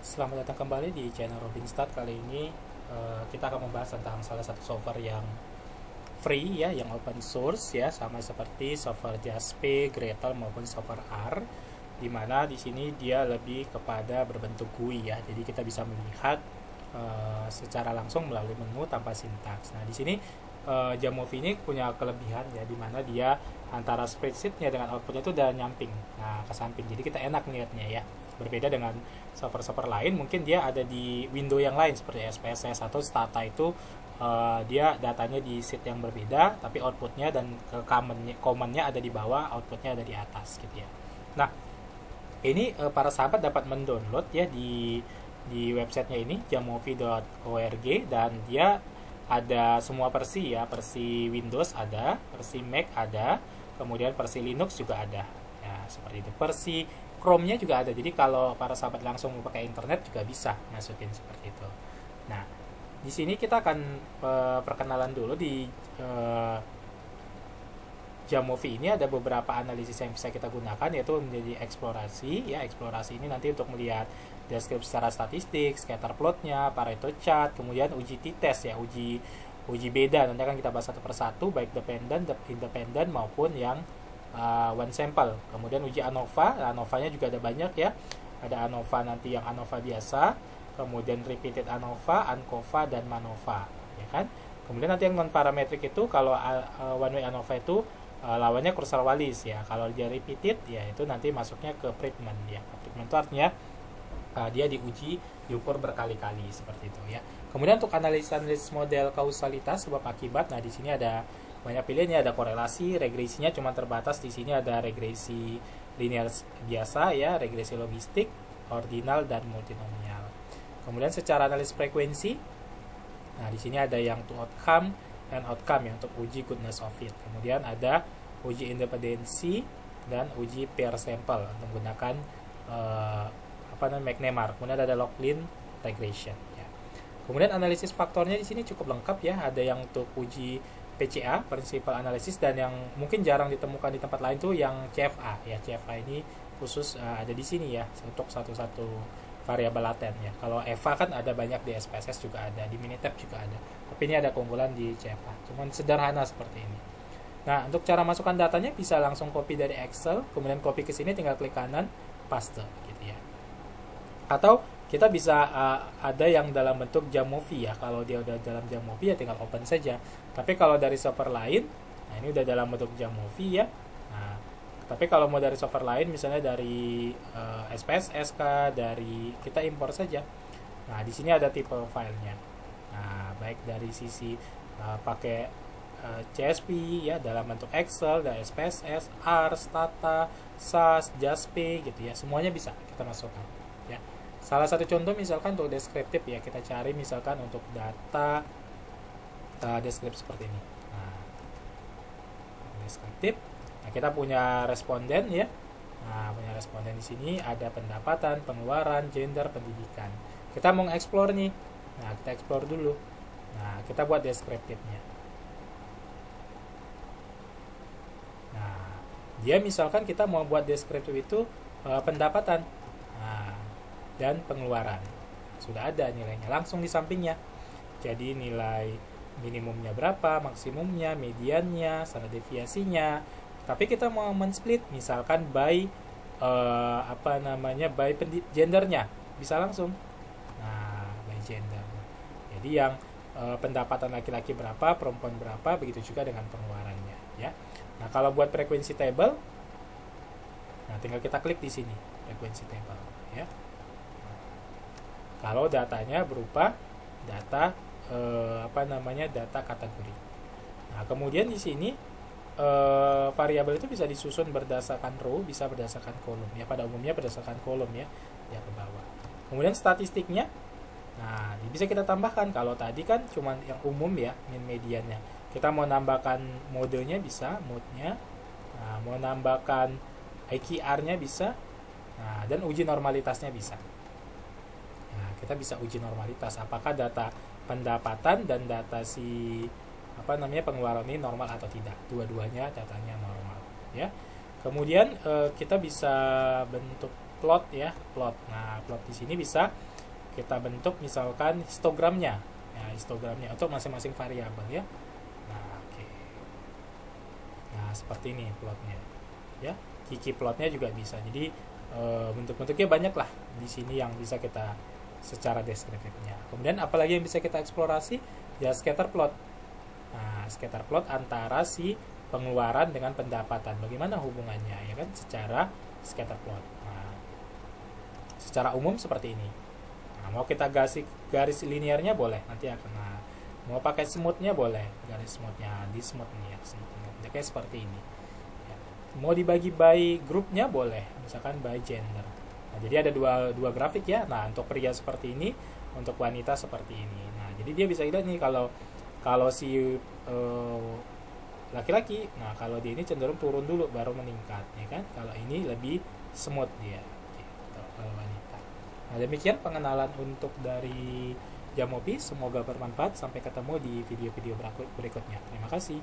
Selamat datang kembali di channel Robinstart. Kali ini kita akan membahas tentang salah satu software yang free ya, yang open source ya, sama seperti software Jaspi, Gradle maupun software R. Dimana di sini dia lebih kepada berbentuk GUI ya, jadi kita bisa melihat secara langsung melalui menu tanpa sintaks. Nah di sini Jamovi ini punya kelebihan ya, dimana dia antara spreadsheetnya dengan outputnya itu udah nyamping, nah ke samping, jadi kita enak melihatnya ya. Berbeda dengan server-server lain, mungkin dia ada di window yang lain seperti SPSS atau Stata itu dia datanya di sheet yang berbeda, tapi outputnya dan ke command-nya ada di bawah, outputnya ada di atas gitu ya. Nah ini para sahabat dapat mendownload ya di websitenya ini jamovi.org, dan dia ada semua versi ya, versi Windows ada, versi Mac ada, kemudian versi Linux juga ada ya, seperti itu. Versi Chrome-nya juga ada, jadi kalau para sahabat langsung mau pakai internet juga bisa masukin seperti itu. Nah di sini kita akan perkenalan dulu di Jamovi ini. Ada beberapa analisis yang bisa kita gunakan, yaitu menjadi eksplorasi ya. Eksplorasi ini nanti untuk melihat deskripsi secara statistik, scatter plotnya, Pareto chart, kemudian uji t-test ya, uji beda. Nanti akan kita bahas satu persatu, baik independen maupun yang one sample. Kemudian uji ANOVA. ANOVA-nya juga ada banyak ya. Ada ANOVA nanti yang ANOVA biasa, kemudian repeated ANOVA, ANCOVA, dan MANOVA ya kan. Kemudian nanti yang non parametric itu, kalau one way ANOVA itu lawannya Kursor Wallis ya. Kalau dia repeated ya itu nanti masuknya ke Friedman ya. Friedman itu artinya dia diukur berkali-kali seperti itu ya. Kemudian untuk analisis model kausalitas sebab akibat, nah di sini ada banyak pilihannya, ada korelasi, regresinya cuma terbatas di sini, ada regresi linear biasa ya, regresi logistik, ordinal, dan multinomial. Kemudian secara analisis frekuensi, nah di sini ada yang to outcome and outcome ya, untuk uji goodness of it. Kemudian ada uji independensi dan uji pair sample untuk menggunakan McNemar. Kemudian ada log-lin regression ya. Kemudian analisis faktornya di sini cukup lengkap ya. Ada yang untuk uji PCA, principal analysis, dan yang mungkin jarang ditemukan di tempat lain tuh yang CFA ya. CFA ini khusus ada di sini ya, untuk satu-satu variabel laten ya. Kalau EVA kan ada banyak, di SPSS juga ada, di Minitab juga ada. Tapi ini ada keunggulan di CFA. Cuman sederhana seperti ini. Nah, untuk cara masukkan datanya bisa langsung copy dari Excel, kemudian copy ke sini, tinggal klik kanan, paste gitu ya. Atau kita bisa ada yang dalam bentuk Jamovi ya. Kalau dia udah dalam Jamovi ya tinggal open saja. Tapi kalau dari software lain, nah ini udah dalam bentuk Jamovi ya. Nah, tapi kalau mau dari software lain, misalnya dari SPSS dari kita impor saja. Nah, di sini ada tipe filenya. Nah, baik dari sisi pakai CSV ya, dalam bentuk Excel, dan SPSS, R, Stata, SAS, Jaspi gitu ya. Semuanya bisa kita masukkan ya. Salah satu contoh misalkan untuk deskriptif ya, kita cari misalkan untuk data deskriptif seperti ini. Nah, deskriptif. Nah, kita punya responden ya. Nah, punya responden di sini ada pendapatan, pengeluaran, gender, pendidikan. Kita mau explore nih. Nah, kita explore dulu. Nah, kita buat deskriptifnya. Nah, dia misalkan kita mau buat deskriptif itu pendapatan. Nah, dan pengeluaran. Sudah ada nilainya langsung di sampingnya. Jadi nilai minimumnya berapa, maksimumnya, mediannya, standar deviasinya. Tapi kita mau men-split misalkan by by gendernya, bisa langsung. Nah, by gender. Jadi yang pendapatan laki-laki berapa, perempuan berapa, begitu juga dengan pengeluarannya ya. Nah, kalau buat frekuensi table, nah tinggal kita klik di sini, frekuensi table ya. Kalau datanya berupa data data kategori. Nah, kemudian di sini variabel itu bisa disusun berdasarkan row, bisa berdasarkan kolom ya. Pada umumnya berdasarkan kolom ya, ya ke bawah. Kemudian statistiknya, nah bisa kita tambahkan. Kalau tadi kan cuma yang umum ya, min mediannya. Kita mau nambahkan modenya bisa, mode-nya. Nah, mau nambahkan IQR-nya bisa. Nah, dan uji normalitasnya bisa. Nah, kita bisa uji normalitas apakah data pendapatan dan data pengeluaran ini normal atau tidak. Dua-duanya datanya normal ya. Kemudian kita bisa bentuk plot ya, plot. Nah, plot di sini bisa kita bentuk misalkan histogramnya. Ya, histogramnya untuk masing-masing variabel ya. Nah, oke. Nah, seperti ini plotnya. Ya, kiki plotnya juga bisa. Jadi bentuk-bentuknya banyak lah di sini yang bisa kita secara deskriptifnya. Kemudian apalagi yang bisa kita eksplorasi? Ya, scatter plot. Nah, scatter plot antara si pengeluaran dengan pendapatan. Bagaimana hubungannya ya kan secara scatter plot. Nah, secara umum seperti ini. Nah, mau kita garis linearnya boleh nanti akan. Nah, mau pakai smoothnya boleh, garis smoothnya di smooth nih ya, smoothnya kayak seperti ini. Ya. Mau dibagi by grupnya boleh, misalkan by gender. Nah, jadi ada dua grafik ya. Nah, untuk pria seperti ini, untuk wanita seperti ini. Nah, jadi dia bisa lihat nih kalau si laki-laki, nah kalau dia ini cenderung turun dulu baru meningkat ya kan. Kalau ini lebih smooth dia gitu, kalau wanita. Nah, demikian pengenalan untuk dari Jamopi, semoga bermanfaat. Sampai ketemu di video-video berikutnya. Terima kasih.